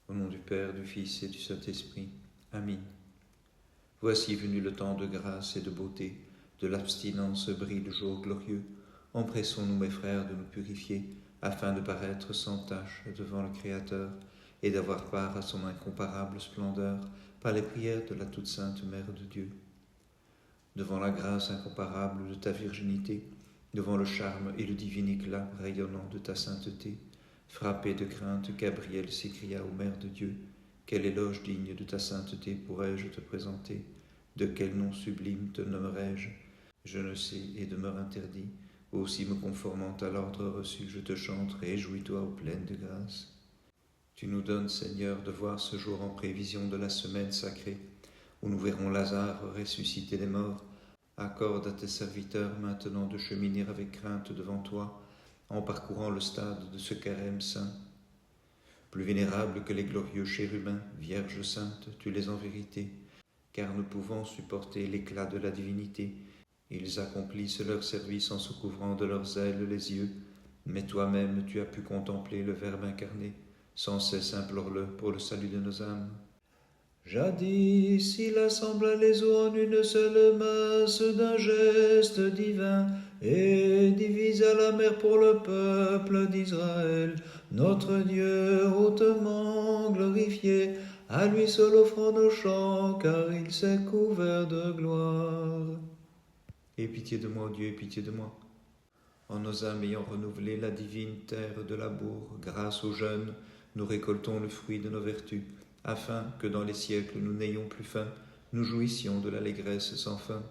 Au nom du Père, du Fils et du Saint-Esprit. Amen. Voici venu le temps de grâce et de beauté, de l'abstinence brille le jour glorieux. Empressons-nous, mes frères, de nous purifier, afin de paraître sans tache devant le Créateur et d'avoir part à son incomparable splendeur par les prières de la toute sainte Mère de Dieu. Devant la grâce incomparable de ta virginité, devant le charme et le divin éclat rayonnant de ta sainteté, frappé de crainte, Gabriel s'écria aux Mères de Dieu, « Quel éloge digne de ta sainteté pourrais-je te présenter? De quel nom sublime te nommerai-je? Je ne sais et demeure interdit. Aussi me conformant à l'ordre reçu, je te chante, réjouis-toi ô pleine de grâce. » Tu nous donnes, Seigneur, de voir ce jour en prévision de la semaine sacrée, où nous verrons Lazare ressusciter des morts. Accorde à tes serviteurs maintenant de cheminer avec crainte devant toi, en parcourant le stade de ce carême saint. Plus vénérables que les glorieux chérubins, Vierge sainte, tu les en vérité, car ne pouvant supporter l'éclat de la divinité, ils accomplissent leur service en se couvrant de leurs ailes les yeux, mais toi-même tu as pu contempler le Verbe incarné, sans cesse implore-le pour le salut de nos âmes. Jadis, il assembla les eaux en une seule masse d'un geste divin et divisa la mer pour le peuple d'Israël. Notre Dieu hautement glorifié, à lui seul offrons nos chants, car il s'est couvert de gloire. Aie pitié de moi, Dieu, aie pitié de moi. En nos âmes ayant renouvelé la divine terre de labour, grâce aux jeunes, nous récoltons le fruit de nos vertus, afin que dans les siècles nous n'ayons plus faim, nous jouissions de l'allégresse sans fin.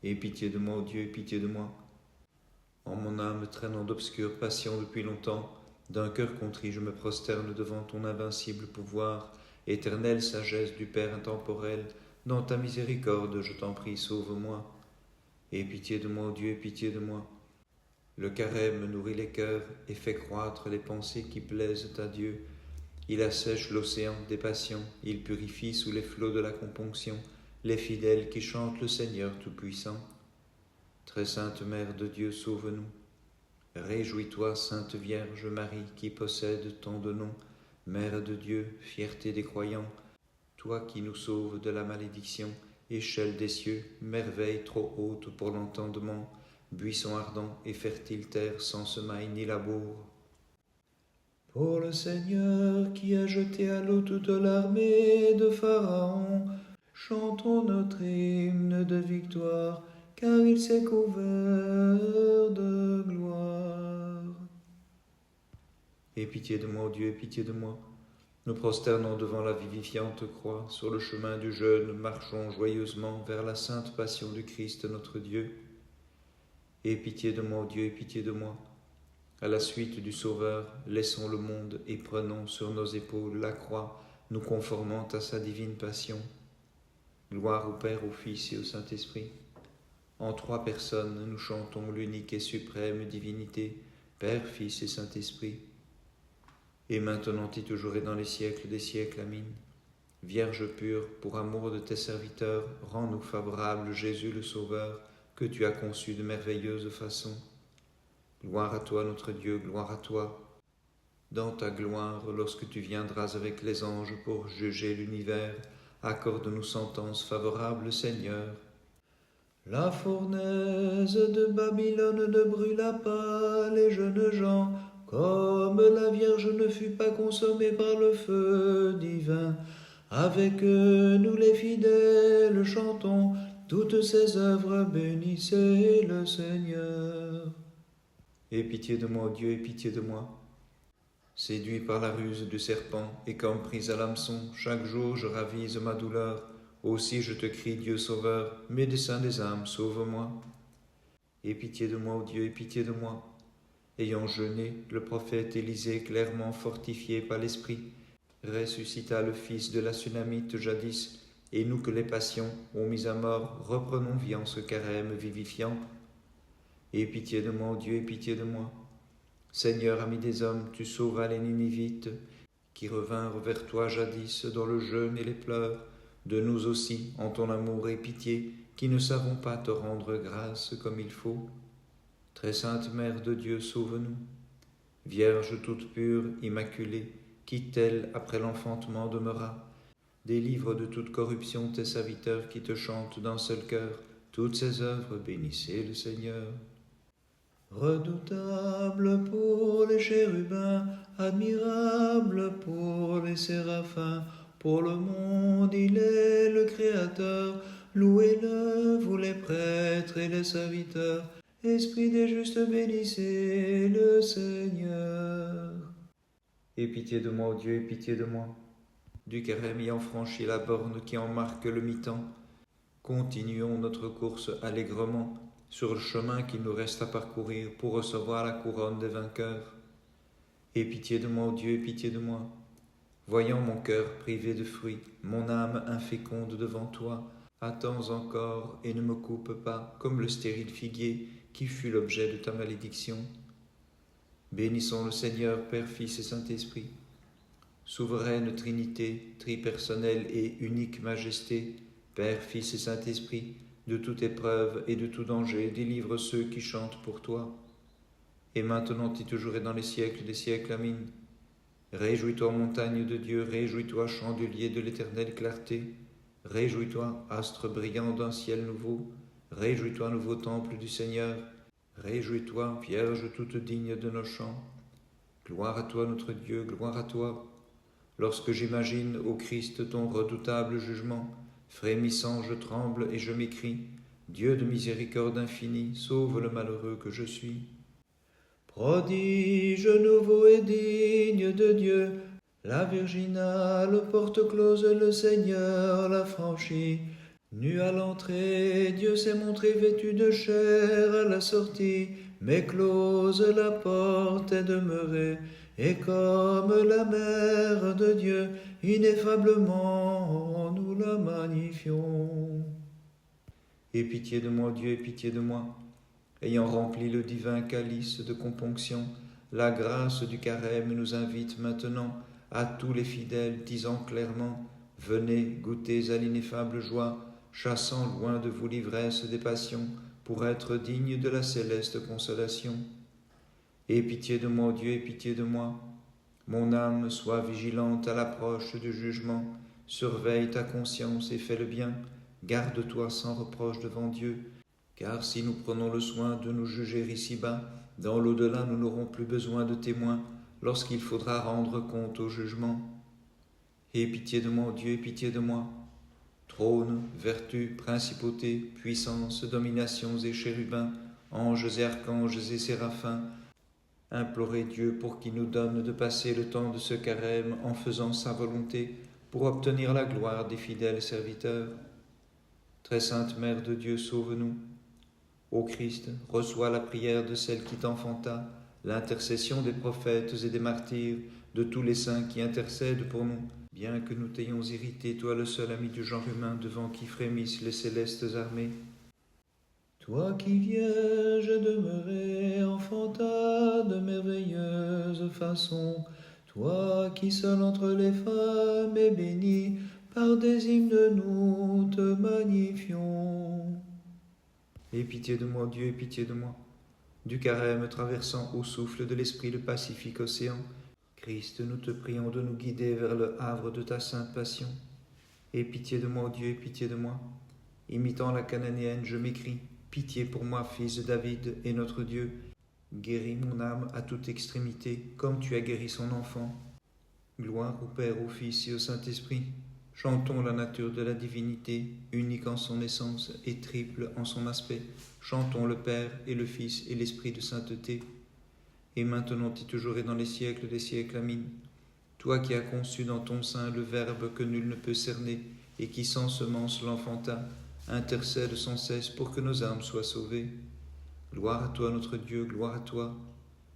Aie pitié de moi, ô Dieu, aie pitié de moi. En mon âme traînant d'obscures passions depuis longtemps, d'un cœur contrit je me prosterne devant ton invincible pouvoir, éternelle sagesse du Père intemporel, dans ta miséricorde je t'en prie, sauve-moi. Aie pitié de moi, ô Dieu, aie pitié de moi. Le carême nourrit les cœurs et fait croître les pensées qui plaisent à Dieu. Il assèche l'océan des passions, il purifie sous les flots de la componction les fidèles qui chantent le Seigneur Tout-Puissant. Très sainte Mère de Dieu, sauve-nous. Réjouis-toi, Sainte Vierge Marie, qui possède tant de noms, Mère de Dieu, fierté des croyants, toi qui nous sauves de la malédiction, échelle des cieux, merveille trop haute pour l'entendement, buisson ardent et fertile terre sans semaille ni labour. Pour le Seigneur qui a jeté à l'eau toute l'armée de Pharaon, chantons notre hymne de victoire, car il s'est couvert de gloire. Aie pitié de moi, ô Dieu, aie pitié de moi. Nous prosternons devant la vivifiante croix, sur le chemin du jeûne, marchons joyeusement vers la sainte passion du Christ notre Dieu. Aie pitié de moi, ô Dieu, aie pitié de moi. À la suite du Sauveur, laissons le monde et prenons sur nos épaules la croix, nous conformant à sa divine passion. Gloire au Père, au Fils et au Saint-Esprit. En trois personnes, nous chantons l'unique et suprême divinité, Père, Fils et Saint-Esprit. Et maintenant et toujours et dans les siècles des siècles. Amen. Vierge pure, pour amour de tes serviteurs, rends-nous favorables, Jésus le Sauveur, que tu as conçu de merveilleuse façon. Gloire à toi, notre Dieu, gloire à toi. Dans ta gloire, lorsque tu viendras avec les anges pour juger l'univers, accorde-nous sentence favorable, Seigneur. La fournaise de Babylone ne brûla pas les jeunes gens, comme la Vierge ne fut pas consommée par le feu divin. Avec nous les fidèles chantons toutes ses œuvres, bénissez le Seigneur. Aie pitié de moi, Dieu, aie pitié de moi. Séduit par la ruse du serpent et comme pris à l'hameçon, chaque jour je ravise ma douleur. Aussi je te crie, Dieu Sauveur, médecin des âmes, sauve-moi. Aie pitié de moi, Dieu, aie pitié de moi. Ayant jeûné, le prophète Élisée, clairement fortifié par l'Esprit, ressuscita le fils de la Sunamite jadis, et nous que les passions ont mis à mort, reprenons vie en ce carême vivifiant. Aie pitié de moi, Dieu, aie pitié de moi. Seigneur, ami des hommes, tu sauvas les Ninivites, qui revinrent vers toi jadis dans le jeûne et les pleurs. De nous aussi, en ton amour et pitié, qui ne savons pas te rendre grâce comme il faut. Très sainte Mère de Dieu, sauve-nous. Vierge toute pure, immaculée, qui tel, après l'enfantement, demeura. Délivre de toute corruption tes serviteurs qui te chantent d'un seul cœur. Toutes ses œuvres, bénissez le Seigneur. Redoutable pour les chérubins, admirable pour les séraphins, pour le monde il est le Créateur. Louez-le, vous les prêtres et les serviteurs. Esprit des justes, bénissez le Seigneur. Aie pitié de moi, ô Dieu, aie pitié de moi. Du carême ayant franchi la borne qui en marque le mi-temps, continuons notre course allègrement sur le chemin qu'il nous reste à parcourir pour recevoir la couronne des vainqueurs. Aie pitié de moi, ô Dieu, aie pitié de moi. Voyant mon cœur privé de fruits, mon âme inféconde devant toi, attends encore et ne me coupe pas, comme le stérile figuier qui fut l'objet de ta malédiction. Bénissons le Seigneur, Père, Fils et Saint-Esprit. Souveraine Trinité, tripersonnelle et unique Majesté, Père, Fils et Saint-Esprit, de toute épreuve et de tout danger, délivre ceux qui chantent pour toi. Et maintenant et toujours et dans les siècles des siècles. Amen. Réjouis-toi, montagne de Dieu, réjouis-toi, chandelier de l'éternelle clarté. Réjouis-toi, astre brillant d'un ciel nouveau. Réjouis-toi, nouveau temple du Seigneur. Réjouis-toi, Vierge toute digne de nos chants. Gloire à toi, notre Dieu, gloire à toi. Lorsque j'imagine, ô Christ, ton redoutable jugement, frémissant, je tremble et je m'écrie. Dieu de miséricorde infinie, sauve le malheureux que je suis. Prodige nouveau et digne de Dieu, la virginale porte close, le Seigneur l'a franchie. Nu à l'entrée, Dieu s'est montré vêtu de chair à la sortie, mais close la porte est demeurée, et comme la mère de Dieu, ineffablement nous la magnifions. Aie pitié de moi, Dieu, aie pitié de moi. Ayant rempli le divin calice de componction, la grâce du carême nous invite maintenant à tous les fidèles, disant clairement: venez, goûtez à l'ineffable joie, chassant loin de vous l'ivresse des passions, pour être dignes de la céleste consolation. Aie pitié de moi, Dieu, aie pitié de moi. Mon âme, sois vigilante à l'approche du jugement, surveille ta conscience et fais le bien, garde-toi sans reproche devant Dieu, car si nous prenons le soin de nous juger ici-bas, dans l'au-delà nous n'aurons plus besoin de témoins lorsqu'il faudra rendre compte au jugement. Aie pitié de moi, Dieu, aie pitié de moi. Trône, vertu, principauté, puissance, dominations et chérubins, anges et archanges et séraphins, implorez Dieu pour qu'il nous donne de passer le temps de ce carême en faisant sa volonté pour obtenir la gloire des fidèles serviteurs. Très sainte Mère de Dieu, sauve-nous. Ô Christ, reçois la prière de celle qui t'enfanta, l'intercession des prophètes et des martyrs, de tous les saints qui intercèdent pour nous, bien que nous t'ayons irrité, toi le seul ami du genre humain devant qui frémissent les célestes armées. Toi qui vierge demeurée enfanta de merveilleuses façons, toi qui seul entre les femmes es bénie, par des hymnes nous te magnifions. Aie pitié de moi, Dieu, aie pitié de moi. Du carême traversant au souffle de l'Esprit le pacifique océan, Christ, nous te prions de nous guider vers le havre de ta sainte passion. Aie pitié de moi, Dieu, aie pitié de moi. Imitant la cananéenne, je m'écrie: pitié pour moi, fils de David et notre Dieu. Guéris mon âme à toute extrémité, comme tu as guéri son enfant. Gloire au Père, au Fils et au Saint-Esprit. Chantons la nature de la divinité, unique en son essence et triple en son aspect. Chantons le Père et le Fils et l'Esprit de sainteté. Et maintenant et toujours et dans les siècles des siècles. Amen. Toi qui as conçu dans ton sein le Verbe que nul ne peut cerner, et qui sans semence l'enfanta, intercède sans cesse pour que nos âmes soient sauvées. Gloire à toi notre Dieu, gloire à toi.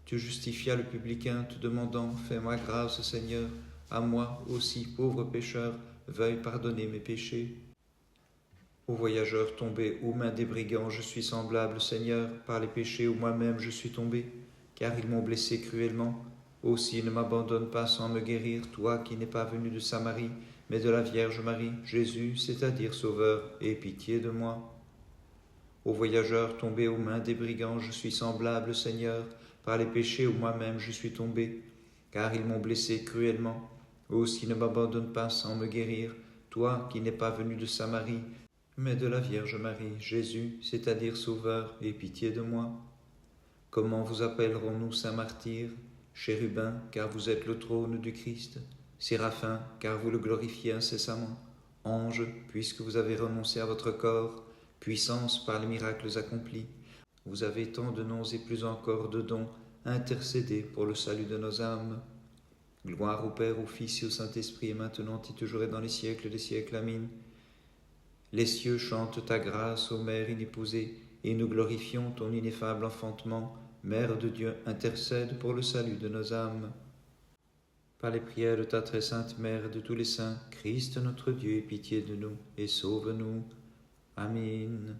Tu justifias le publicain te demandant: fais-moi grâce, Seigneur, à moi aussi, pauvre pécheur, veuille pardonner mes péchés. Ô voyageur tombé aux mains des brigands, je suis semblable, Seigneur, par les péchés où moi-même je suis tombé, car ils m'ont blessé cruellement. Aussi ne m'abandonne pas sans me guérir, toi qui n'es pas venu de Samarie, mais de la Vierge Marie, Jésus, c'est-à-dire Sauveur, aie pitié de moi. Ô voyageur tombé aux mains des brigands, je suis semblable, Seigneur, par les péchés où moi-même je suis tombé, car ils m'ont blessé cruellement. Aussi ne m'abandonne pas sans me guérir, toi qui n'es pas venu de Samarie, mais de la Vierge Marie. Jésus, c'est-à-dire Sauveur, aie pitié de moi. Comment vous appellerons-nous saint martyr? Chérubin, car vous êtes le trône du Christ. Séraphin, car vous le glorifiez incessamment. Ange, puisque vous avez renoncé à votre corps. Puissance par les miracles accomplis. Vous avez tant de noms et plus encore de dons. Intercédez pour le salut de nos âmes. Gloire au Père, au Fils et au Saint-Esprit, et maintenant et toujours et dans les siècles des siècles. Amen. Les cieux chantent ta grâce, ô Mère inépousée, et nous glorifions ton ineffable enfantement. Mère de Dieu, intercède pour le salut de nos âmes. Par les prières de ta très sainte Mère de tous les saints, Christ notre Dieu, aie pitié de nous et sauve-nous. Amen.